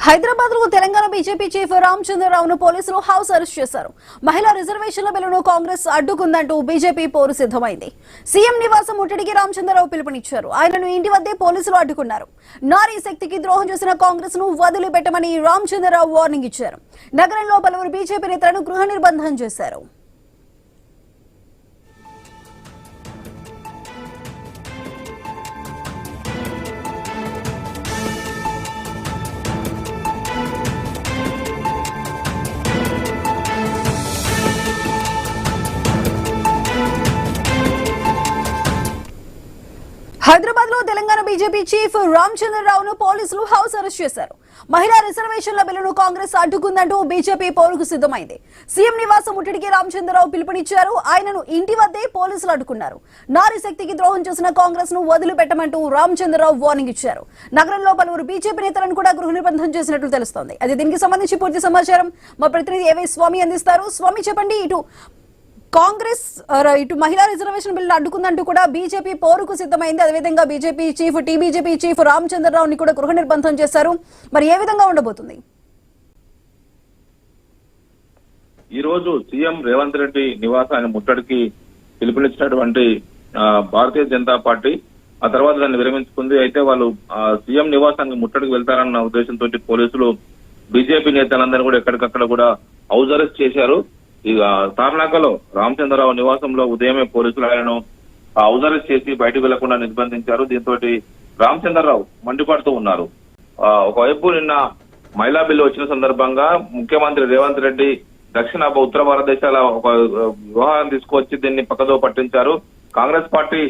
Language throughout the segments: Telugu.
హైదరాబాద్ లో తెలంగాణ బీజేపీ చీఫ్ రామచంద్రరావును పోలీసులు హౌస్ అరెస్ట్ చేశారు. మహిళా రిజర్వేషన్ల బిల్లును కాంగ్రెస్ అడ్డుకుందంటూ బీజేపీ పోరు సిద్ధమైంది. సీఎం నివాసం ముట్టడికి రామచంద్రరావు పిలుపునిచ్చారు. ఆయనను ఇంటి వద్దే పోలీసులు అడ్డుకున్నారు. నారీ శక్తికి ద్రోహం చేసిన కాంగ్రెస్ ను వదిలిపెట్టమని రామచంద్రరావు వార్నింగ్ ఇచ్చారు. నగరంలో పలువురు బీజేపీ నేతలను గృహ నిర్బంధం చేశారు. హైదరాబాద్ లో తెలంగాణ బీజేపీ చీఫ్ రామచంద్రరావును పోలీసులు హౌస్ అరెస్ట్ చేశారు. మహిళా రిజర్వేషన్ల బిల్లును కాంగ్రెస్ అడ్డుకుందంటూ బీజేపీ పోరుకు సిద్ధమైంది. సీఎం నివాసం ముట్టడికి రామచంద్రరావు పిలుపునిచ్చారు. ఆయనను ఇంటి వద్దే పోలీసులు అడ్డుకున్నారు. నారీ శక్తికి ద్రోహం చేసిన కాంగ్రెస్ ను వదిలిపెట్టమంటూ రామచంద్రరావు వార్నింగ్ ఇచ్చారు. నగరంలో పలువురు బీజేపీ నేతలను కూడా గృహ నిర్బంధం చేసినట్లు తెలుస్తోంది. అయితే దీనికి సంబంధించి పూర్తి సమాచారం మా ప్రతినిధి ఏవై స్వామి అందిస్తారు. స్వామి, చెప్పండి. కాంగ్రెస్ ఇటు మహిళా రిజర్వేషన్ బిల్లు అడ్డుకుందంటూ కూడా బీజేపీ పోరుకు సిద్ధమైంది. అదేవిధంగా బీజేపీ చీఫ్ రామచంద్రరావుని కూడా గృహ నిర్బంధం చేశారు. మరి ఏ విధంగా ఉండబోతుంది? ఈ రోజు సీఎం రేవంత్ రెడ్డి నివాసాన్ని ముట్టడికి పిలుపునిచ్చినటువంటి భారతీయ జనతా పార్టీ ఆ తర్వాత దాన్ని విరమించుకుంది. అయితే వాళ్ళు సీఎం నివాసానికి ముట్టడికి వెళ్తారన్న ఉద్దేశంతో పోలీసులు బీజేపీ నేతలందరినీ కూడా ఎక్కడికక్కడ కూడా హౌస్ అరెస్ట్ చేశారు. ఇక తార్నాకలో రామచంద్రరావు నివాసంలో ఉదయమే పోలీసులు ఆయనను హౌస్ అరెస్ట్ చేసి బయటకు వెళ్లకుండా నిర్బంధించారు. దీంతో రామచంద్రరావు మండిపడుతూ ఉన్నారు. ఒకవైపు నిన్న మహిళా బిల్లు వచ్చిన సందర్భంగా ముఖ్యమంత్రి రేవంత్ రెడ్డి దక్షిణ ఉత్తర భారతదేశాల ఒక వ్యవహారం తీసుకువచ్చి దీన్ని పక్కదో పట్టించారు. కాంగ్రెస్ పార్టీ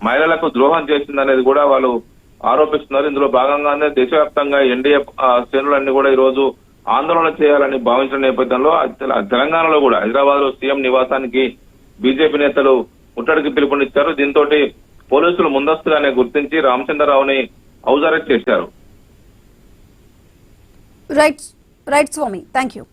మహిళలకు ద్రోహం చేసిందనేది కూడా వాళ్ళు ఆరోపిస్తున్నారు. ఇందులో భాగంగానే దేశవ్యాప్తంగా ఎన్డీఏ శ్రేణులన్నీ కూడా ఈ రోజు ఆందోళన చేయాలని భావించిన నేపథ్యంలో తెలంగాణలో కూడా హైదరాబాద్ లో సీఎం నివాసానికి బీజేపీ నేతలు ముట్టడికి పిలుపునిచ్చారు. దీంతో పోలీసులు ముందస్తుగానే గుర్తించి రామచంద్రరావుని హౌస్ అరెస్ట్ చేశారు. Right Swami, thank you.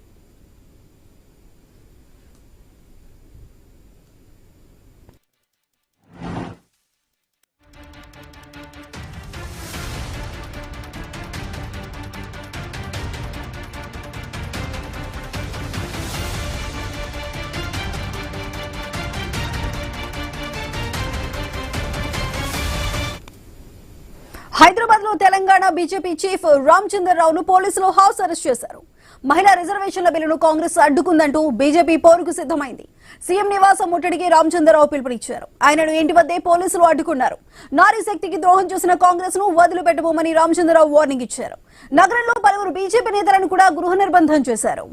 Hyderabad లో తెలంగాణ బీజేపీ చీఫ్ రామచంద్రరావును పోలీసులు హౌస్ అరెస్ట్ చేశారు. మహిళా రిజర్వేషన్ల బిల్లును కాంగ్రెస్ అడ్డుకుందంటూ బీజేపీ పోరుకు సిద్ధమైంది. సీఎం నివాసం ముట్టడికి రామచంద్రరావు పిలుపునిచ్చారు. ఆయనను ఇంటి వద్దే పోలీసులు అడ్డుకున్నారు. నారీ శక్తికి ద్రోహం చేసిన కాంగ్రెస్ ను వదిలిపెట్టబోమని రామచంద్రరావు వార్నింగ్ ఇచ్చారు. నగరంలో పలువురు బీజేపీ నేతలను కూడా గృహ నిర్బంధం చేశారు.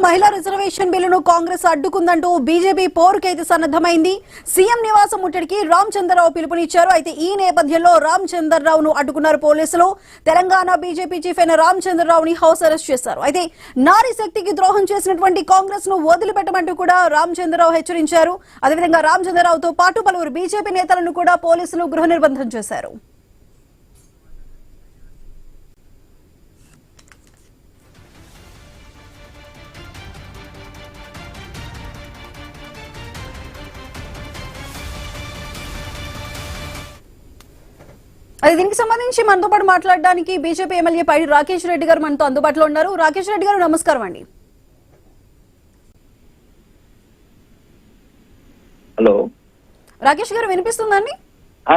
మహిళా రిజర్వేషన్ బిల్లును కాంగ్రెస్ అడ్డుకుందంటూ బీజేపీ పోరుకైతే సన్నద్ధమైంది. సీఎం నివాసం ముట్టడికి రామచంద్రరావు పిలుపునిచ్చారు. అయితే ఈ నేపథ్యంలో రామచంద్రరావును అడ్డుకున్నారు పోలీసులు. తెలంగాణ బీజేపీ చీఫ్ అయిన రామచంద్రరావుని హౌస్ అరెస్ట్ చేశారు. అయితే నారీ శక్తికి ద్రోహం చేసినటువంటి కాంగ్రెస్ ను వదిలిపెట్టమంటూ కూడా రామచంద్రరావు హెచ్చరించారు. అదేవిధంగా రామచంద్రరావుతో పాటు పలువురు బీజేపీ నేతలను కూడా పోలీసులు గృహ నిర్బంధం చేశారు. అది దీనికి సంబంధించి మనతో పాటు మాట్లాడడానికి బీజేపీ ఎమ్మెల్యే పైడి రాకేష్ రెడ్డి గారు మనతో అందుబాటులో ఉన్నారు. రాకేష్ రెడ్డి గారు, నమస్కారం అండి. హలో రాకేష్ గారు, వినిపిస్తుందండి?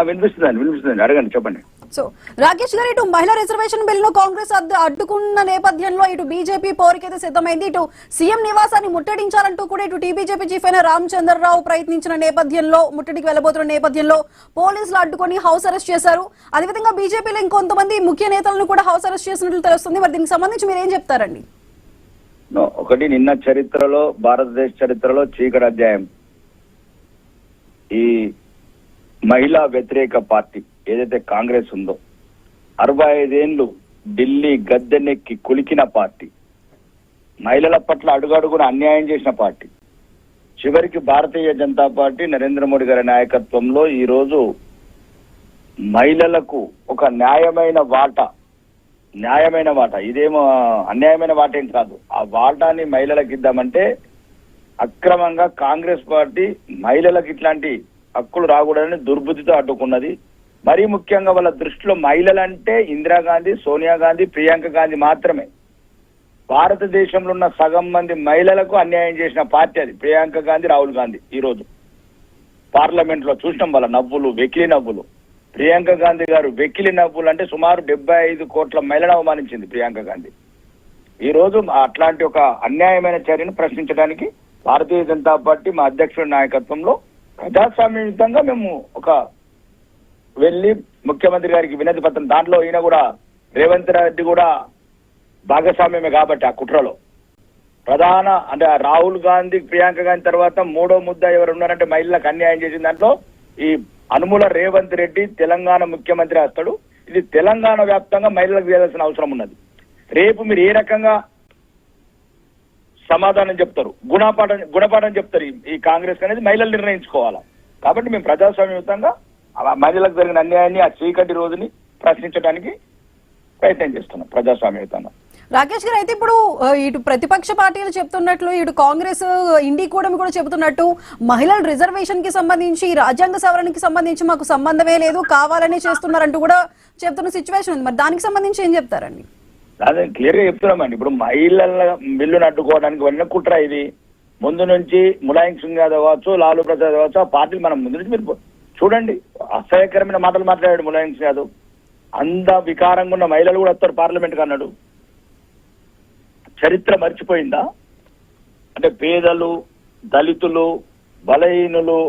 వినిపిస్తుందండి అడగండి, చెప్పండి. సో రాకేష్ గారు, ఇటు మహిళా రిజర్వేషన్ బిల్లును కాంగ్రెస్ అడ్డుకున్న నేపథ్యంలో ఇటు బీజేపీ పోరుకైతే సిద్ధమైంది. ఇటు సీఎం నివాసాన్ని ముట్టడించాలంటూ కూడా ఇటు టీబీజేపీ చీఫ్ అయిన రామచంద్రరావు ప్రయత్నించిన నేపథ్యంలో, ముట్టడికి వెళ్లబోతున్న నేపథ్యంలో పోలీసులు అడ్డుకొని హౌస్ అరెస్ట్ చేశారు. అదేవిధంగా బీజేపీలో ఇంకొంతమంది ముఖ్య నేతలను కూడా హౌస్ అరెస్ట్ చేసినట్లు తెలుస్తుంది. మరి దీనికి సంబంధించి మీరు ఏం చెప్తారండి? ఒకటి, నిన్న చరిత్రలో, భారతదేశ చరిత్రలో చీకటి అధ్యాయం. ఈ మహిళా వ్యతిరేక పార్టీ ఏదైతే కాంగ్రెస్ ఉందో, 65 ఏళ్లు ఢిల్లీ గద్దెనెక్కి కులికిన పార్టీ, మహిళల పట్ల అడుగడుగున అన్యాయం చేసిన పార్టీ, చివరికి భారతీయ జనతా పార్టీ నరేంద్ర మోడీ గారి నాయకత్వంలో ఈ రోజు మహిళలకు ఒక న్యాయమైన వాటా, ఇదేమో అన్యాయమైన వాట ఏం కాదు, ఆ వాటాని మహిళలకు ఇద్దామంటే అక్రమంగా కాంగ్రెస్ పార్టీ మహిళలకు ఇట్లాంటి హక్కులు రాకూడదని దుర్బుద్ధితో అడ్డుకున్నది. మరీ ముఖ్యంగా వాళ్ళ దృష్టిలో మహిళలంటే ఇందిరాగాంధీ, సోనియా గాంధీ, ప్రియాంక గాంధీ మాత్రమే. భారతదేశంలో ఉన్న సగం మంది మహిళలకు అన్యాయం చేసిన పార్టీ అది ప్రియాంక గాంధీ, రాహుల్ గాంధీ. ఈ రోజు పార్లమెంట్ లో చూసినాం వాళ్ళ నవ్వులు, వెకిలి నవ్వులు. ప్రియాంక గాంధీ గారు వెకిలి నవ్వులు అంటే సుమారు 75 కోట్ల మహిళను అవమానించింది ప్రియాంక గాంధీ. ఈ రోజు అట్లాంటి ఒక అన్యాయమైన చర్యను ప్రశ్నించడానికి భారతీయ జనతా పార్టీ మా అధ్యక్షుడి నాయకత్వంలో ప్రజాస్వామ్యయుతంగా మేము వెళ్ళి ముఖ్యమంత్రి గారికి వినతి పత్రం, దాంట్లో ఈయన కూడా రేవంత్ రెడ్డి కూడా భాగస్వామ్యమే కాబట్టి ఆ కుట్రలో ప్రధాన అంటే రాహుల్ గాంధీ, ప్రియాంక గాంధీ తర్వాత మూడో ముద్ద ఎవరు ఉన్నారంటే మహిళలకు అన్యాయం చేసిన దాంట్లో ఈ అనుముల రేవంత్ రెడ్డి తెలంగాణ ముఖ్యమంత్రి వస్తాడు. ఇది తెలంగాణ వ్యాప్తంగా మహిళలకు చేయాల్సిన అవసరం ఉన్నది. రేపు మీరు ఏ రకంగా సమాధానం చెప్తారు, గుణపాఠం చెప్తారు ఈ కాంగ్రెస్ అనేది మహిళలు నిర్ణయించుకోవాలా. కాబట్టి మేము ప్రజాస్వామ్యయుతంగా మహిళలకు జరిగిన అన్యాయాన్ని, ఆ చీకటి రోజుని ప్రశ్నించడానికి ప్రయత్నం చేస్తున్నాం ప్రజాస్వామ్యయుతంగా. రాకేష్ గారు, అయితే ఇప్పుడు ఇటు ప్రతిపక్ష పార్టీలు చెప్తున్నట్లు, ఇటు కాంగ్రెస్, ఇండి కూటమి కూడా చెబుతున్నట్టు మహిళల రిజర్వేషన్ కి సంబంధించి, రాజ్యాంగ సవరణకి సంబంధించి మాకు సంబంధమే లేదు, కావాలనే చేస్తున్నారంటూ కూడా చెప్తున్న సిచ్యువేషన్ ఉంది. మరి దానికి సంబంధించి ఏం చెప్తారండి? అదే క్లియర్ గా చెప్తున్నామండి. ఇప్పుడు మహిళల బిల్లును అడ్డుకోవడానికి వెళ్ళిన కుట్ర ఇది. ముందు నుంచి ములాయం సింగ్ యాదవ్ కావచ్చు, లాలూ ప్రసాద్ కావచ్చు, ఆ పార్టీలు మనం ముందు నుంచి మీరు చూడండి, అసహ్యకరమైన మాటలు మాట్లాడాడు ములాయం సింగ్ యాదవ్. అంత వికారంగా ఉన్న మహిళలు కూడా వస్తారు పార్లమెంట్ కి అన్నాడు. చరిత్ర మర్చిపోయిందా? అంటే పేదలు, దళితులు, బలహీనులు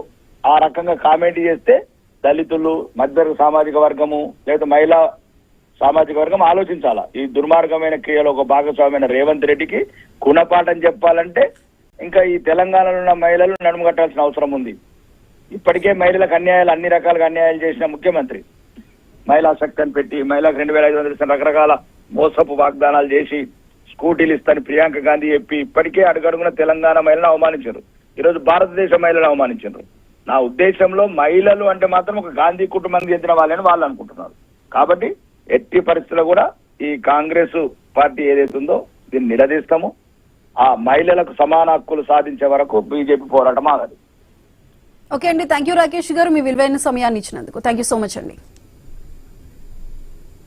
ఆ రకంగా కామెంట్ చేస్తే దళితులు, మధ్య సామాజిక వర్గము లేదా మహిళా సామాజిక వర్గం ఆలోచించాలా. ఈ దుర్మార్గమైన క్రియలో ఒక భాగస్వామైన రేవంత్ రెడ్డికి గుణపాఠం చెప్పాలంటే ఇంకా ఈ తెలంగాణలో ఉన్న మహిళలు నడుము కట్టాల్సిన అవసరం ఉంది. ఇప్పటికే మహిళలకు అన్యాయాలు, అన్ని రకాలుగా అన్యాయాలు చేసిన ముఖ్యమంత్రి మహిళా శక్తి అని పెట్టి మహిళకు 2500 రకరకాల మోసపు వాగ్దానాలు చేసి స్కూటీలు ఇస్తాను ప్రియాంక గాంధీ చెప్పి ఇప్పటికే అడుగడుగున తెలంగాణ మహిళలను అవమానించారు. ఈరోజు భారతదేశ మహిళలను అవమానించారు. నా ఉద్దేశంలో మహిళలు అంటే మాత్రం ఒక గాంధీ కుటుంబానికి చెందిన వాళ్ళని వాళ్ళు అనుకుంటున్నారు. కాబట్టి ఎట్టి పరిస్థితుల్లో కూడా ఈ కాంగ్రెస్ పార్టీ ఏదైతే ఉందో దీన్ని నిలదీస్తాము. ఆ మహిళలకు సమాన హక్కులు సాధించే వరకు బీజేపీ పోరాటం ఆగదు. ఓకే అండి, థ్యాంక్ యూ రాకేష్ గారు, మీ విలువైన సమయాన్ని ఇచ్చినందుకు. థ్యాంక్ యూ సో మచ్ అండి.